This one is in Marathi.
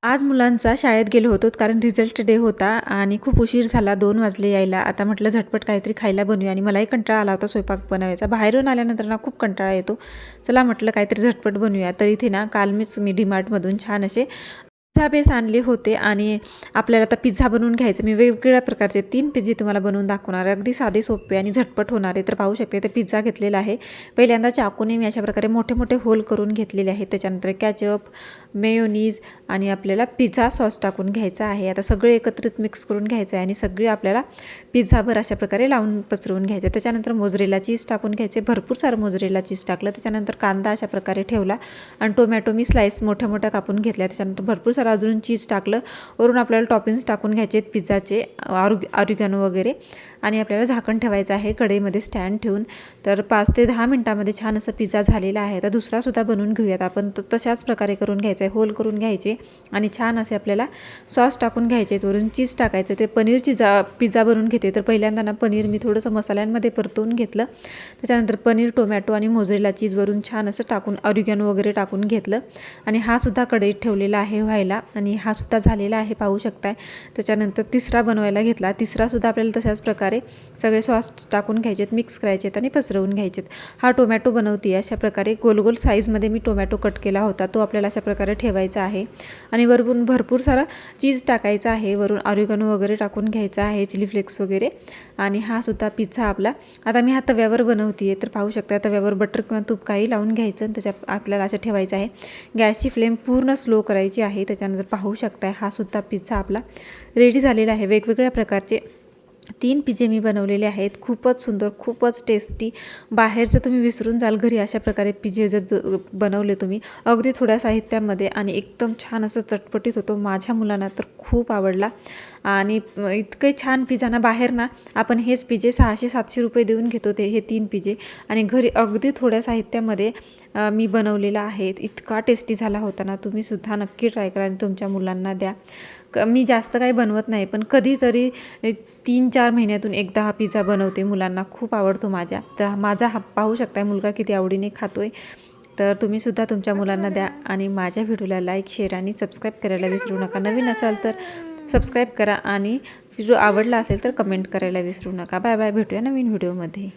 आज मुलांचा शाळेत गेलो होतो कारण रिझल्ट डे होता आणि खूप उशीर झाला 2 वाजले यायला. आता म्हटलं झटपट काहीतरी खायला बनवूया आणि मलाही कंटाळा आला होता स्वयंपाक बनवायचा. बाहेरून आल्यानंतर ना खूप कंटाळा येतो. चला म्हटलं काहीतरी झटपट बनवूया. तर इथे ना काल मी डीमार्टमधून छान असे पिझ्झा बेस आणले होते आणि आपल्याला आता पिझ्झा बनवून घ्यायचं. मी वेगवेगळ्या प्रकारचे 3 पिझ्झे तुम्हाला बनवून दाखवणार आहे. अगदी साधे सोपे आणि झटपट होणारे. तर पाहू शकते ते पिझ्झा घेतलेला आहे. पहिल्यांदा चाकूने मी अशा प्रकारे मोठे मोठे होल करून घेतलेले आहेत. त्याच्यानंतर कॅचअप, मेयोनीज आणि आपल्याला पिझ्झा सॉस टाकून घ्यायचा आहे. आता सगळे एकत्रित मिक्स करून घ्यायचं आहे आणि सगळे आपल्याला पिझ्झाभर अशा प्रकारे लावून पसरवून घ्यायचं. त्याच्यानंतर मोझरेला चीज टाकून घ्यायचे. भरपूर सारं मोझरेला चीज टाकलं. त्याच्यानंतर कांदा अशा प्रकारे ठेवला आणि टोमॅटो मी स्लाइस मोठ्या मोठ्या कापून घेतल्या. त्याच्यानंतर भरपूर सारं अजून चीज टाकलं. वरून आपल्याला टॉपिंग्स टाकून घ्यायचे आहेत पिझ्झाचे, ऑरिगॅनो वगैरे, आणि आपल्याला झाकण ठेवायचं आहे कढईमध्ये स्टँड ठेवून. तर 5 ते 10 मिनटामध्ये छान असं पिझ्झा झालेला आहे. आता दुसरासुद्धा बनवून घेऊयात आपण. तशाच प्रकारे करून घ्यायचं आहे. होल करून घ्यायचे आणि छान असे आपल्याला सॉस टाकून घ्यायचे, वरून चीज टाकायचं. ते पनीरची पिझ्झा बनवून घेते. तर पहिल्यांदा ना पनीर मी थोडंसं मसाल्यांमध्ये परतवून घेतलं. त्याच्यानंतर पनीर, टोमॅटो आणि मोझरेला चीज वरून छान असं टाकून ऑरिगॅनो वगैरे टाकून घेतलं आणि हा सुद्धा कढईत ठेवलेला आहे व्हायला आणि हा सुद्धा झालेला आहे पाहू शकताय. त्याच्यानंतर तिसरा बनवायला घेतला. तिसरासुद्धा आपल्याला तशाच प्रकारे सगळे सॉस टाकून घ्यायचेत, मिक्स करायचेत आणि पसरवून घ्यायचेत. हा टोमॅटो बनवते अशा प्रकारे गोल गोल साईजमध्ये मी टोमॅटो कट केला होता. तो आपल्याला अशा प्रकारे ठेवायचा आहे आणि वरून भरपूर सारा चीज टाकायचा आहे. वरून ऑरिगॅनो वगैरे टाकून घ्यायचा आहे, चिली फ्लेक्स वगैरे. आणि हा सुद्धा पिझ्झा आपला आता मी हा तव्यावर बनवते तर पाहू शकता. तव्यावर बटर किंवा तूप काही लावून घ्यायचं आणि त्याच्यात आपल्याला असं ठेवायचं आहे. गॅसची फ्लेम पूर्ण स्लो करायची आहे. त्याच्यानंतर पाहू शकता हा सुद्धा पिझ्झा आपला रेडी झालेला आहे. वेगवेगळ्या प्रकारचे 3 पिझ्झे मी बनवलेले आहेत. खूपच सुंदर, खूपच टेस्टी. बाहेरचं तुम्ही विसरून जाल घरी अशा प्रकारे पिझ्झे जर बनवले तुम्ही अगदी थोड्या साहित्यामध्ये आणि एकदम छान असं चटपटीत होतो. माझ्या मुलांना तर खूप आवडला आणि इतके छान पिझ्झा ना, बाहेर ना आपण हेच पिझ्झे 600-700 रुपये देऊन घेतो हे 3 पिझ्झे आणि घरी अगदी थोड्या साहित्यामध्ये मी बनवलेला आहे. इतका टेस्टी झाला होता ना. तुम्ही सुद्धा नक्की ट्राय करा आणि तुमच्या मुलांना द्या. मी जास्त काही बनवत नाही पण कधीतरी 3-4 महिन्यातून एकदा हा पिझ्झा बनवते. मुलांना खूप आवडतो माझ्या. तर माझा हा पाहू शकता मुलगा किती आवडीने खातोय. तर तुम्ही सुद्धा तुमच्या मुलांना द्या आणि माझ्या व्हिडिओला लाईक, शेअर आणि सबस्क्राईब करायला विसरू नका. नवीन असाल तर सबस्क्राईब करा आणि व्हिडिओ आवडला असेल तर कमेंट करायला विसरू नका. Bye bye. भेटूया नवीन व्हिडिओमध्ये.